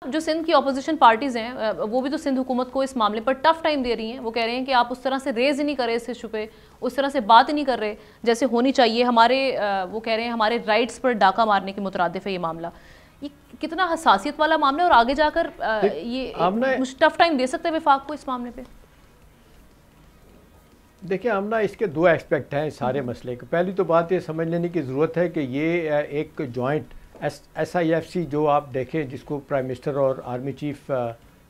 जो सिंध की opposition parties हैं वो भी तो सिंध हुकूमत को इस मामले पर टफ टाइम दे रही हैं। वो कह रहे हैं कि आप उस तरह से रेज ही नहीं कर रहे इस इशू पे, उस तरह से बात ही नहीं कर रहे जैसे होनी चाहिए। वो कह रहे हैं हमारे राइट्स पर डाका मारने के मुतरादिफ है ये मामला। ये कितना हसासियत वाला मामला है और आगे जाकर ये टफ टाइम दे सकते हैं वफाक को इस मामले पर। देखिए आमना, इसके दो एस्पेक्ट हैं सारे मसले के। पहली तो बात ये समझ लेने की ज़रूरत है कि ये एक जॉइंट SIFC जो आप देखें, जिसको प्राइम मिनिस्टर और आर्मी चीफ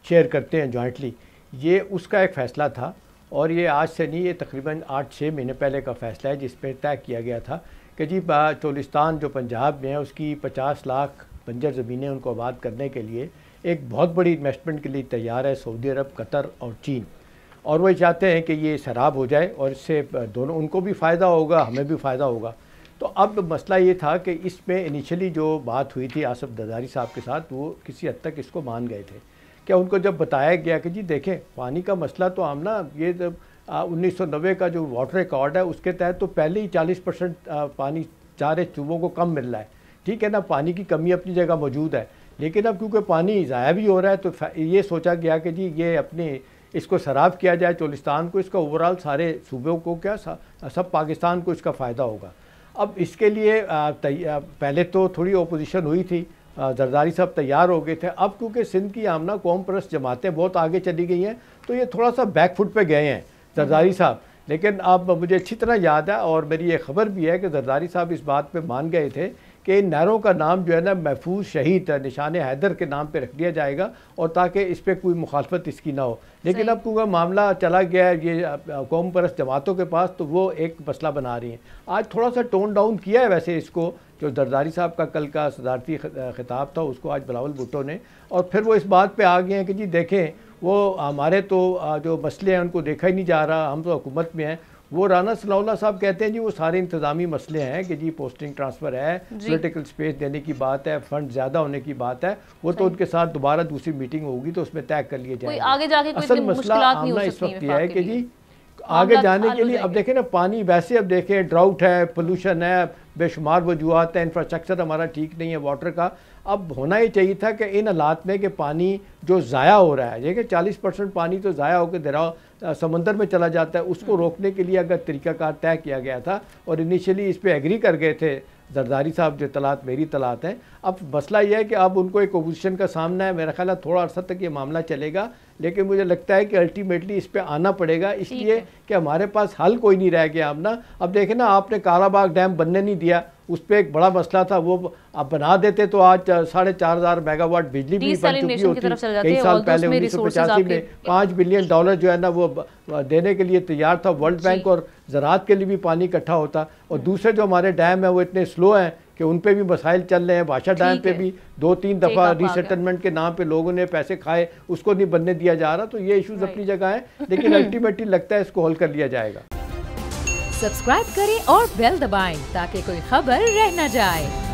शेयर करते हैं जॉइंटली, ये उसका एक फ़ैसला था। और ये आज से नहीं, ये तकरीबन 8-6 महीने पहले का फ़ैसला है, जिस पर तय किया गया था कि जी चोलिस्तान जो पंजाब में है उसकी 50 लाख बंजर ज़मीनें उनको आबाद करने के लिए एक बहुत बड़ी इन्वेस्टमेंट के लिए तैयार है सऊदी अरब, कतर और चीन। और वो चाहते हैं कि ये शराब हो जाए और इससे दोनों, उनको भी फ़ायदा होगा, हमें भी फ़ायदा होगा। तो अब मसला ये था कि इसमें इनिशियली जो बात हुई थी आसिफ जरदारी साहब के साथ, वो किसी हद तक इसको मान गए थे। क्या उनको जब बताया गया कि जी देखें पानी का मसला तो हम ना, ये 1990 का जो वाटर रिकॉर्ड है उसके तहत तो पहले ही 40% पानी चारे सूबों को कम मिल रहा है। ठीक है ना, पानी की कमी अपनी जगह मौजूद है, लेकिन अब क्योंकि पानी ज़ाया भी हो रहा है तो ये सोचा गया कि जी ये अपने इसको शराब किया जाए चोलिस्तान को, इसका ओवरऑल सारे सूबों को क्या सब पाकिस्तान को इसका फ़ायदा होगा। अब इसके लिए पहले तो थोड़ी ओपोजिशन हुई थी, जरदारी साहब तैयार हो गए थे। अब क्योंकि सिंध की आमना कौम परस्त जमातें बहुत आगे चली गई हैं तो ये थोड़ा सा बैकफुट पे गए हैं जरदारी साहब। लेकिन अब मुझे अच्छी तरह याद है और मेरी ये खबर भी है कि जरदारी साहब इस बात पे मान गए थे कि इन नहरों का नाम जो है ना महफूज शहीद निशान हैदर के नाम पे रख दिया जाएगा, और ताकि इस पर कोई मुखालफत इसकी ना हो। लेकिन अब क्योंकि मामला चला गया है ये कौम परस्त जमातों के पास, तो वो एक मसला बना रही हैं। आज थोड़ा सा टोन डाउन किया है वैसे इसको, जो जरदारी साहब का कल का सदारती खिताब था उसको आज बिलावल भुट्टो ने, और फिर वो इस बात पर आ गए हैं कि जी देखें वो हमारे तो जो मसले हैं उनको देखा ही नहीं जा रहा, हम तो हुकूमत में हैं। वो राना सनाउल्लाह साहब कहते हैं जी वो सारे इंतज़ामी मसले हैं कि जी पोस्टिंग ट्रांसफ़र है, पॉलिटिकल स्पेस देने की बात है, फंड ज़्यादा होने की बात है, वो तो उनके साथ दोबारा दूसरी मीटिंग होगी तो उसमें तय कर लिए जाएंगे। आगे जाके असल मसला आमना इस वक्त यह है कि जी आगे जाने के लिए अब देखें ना, पानी वैसे अब देखें ड्राउट है, पोल्यूशन है, बेशुमार वजूहत है, इंफ्रास्ट्रक्चर हमारा ठीक नहीं है वाटर का। अब होना ही चाहिए था कि इन हालात में कि पानी जो ज़ाया हो रहा है, देखिए 40% पानी तो ज़ाया होकर दरिया समंदर में चला जाता है, उसको रोकने के लिए अगर तरीक़ाकार तय किया गया था और इनिशियली इस पर एग्री कर गए थे जरदारी साहब, जो तलात मेरी तलात है। अब मसला यह है कि अब उनको एक अपोजिशन का सामना है, मेरा ख्याल है थोड़ा अर्सा तक ये मामला चलेगा, लेकिन मुझे लगता है कि अल्टीमेटली इस पे आना पड़ेगा, इसलिए कि हमारे पास हल कोई नहीं रह गया। अब देखें ना, आपने कालाबाग डैम बनने नहीं दिया, उस पर एक बड़ा मसला था, वो आप बना देते तो आज 4,500 मेगावाट बिजली भी बन चुकी होती। कई साल पहले 1985 में $5 बिलियन जो है ना वो देने के लिए तैयार था वर्ल्ड बैंक, और ज़राअत के लिए भी पानी इकट्ठा होता। और दूसरे जो हमारे डैम है वो इतने स्लो हैं कि उन पे भी मसाइल चल रहे हैं। भाषा डैम पे भी 2-3 दफ़ा रीसेटलमेंट के नाम पे लोगों ने पैसे खाए, उसको नहीं बनने दिया जा रहा। तो ये इश्यूज अपनी जगह है, लेकिन अल्टीमेटली लगता है इसको हल कर लिया जाएगा। सब्सक्राइब करें और बेल दबाएं ताकि कोई खबर रह न जाए।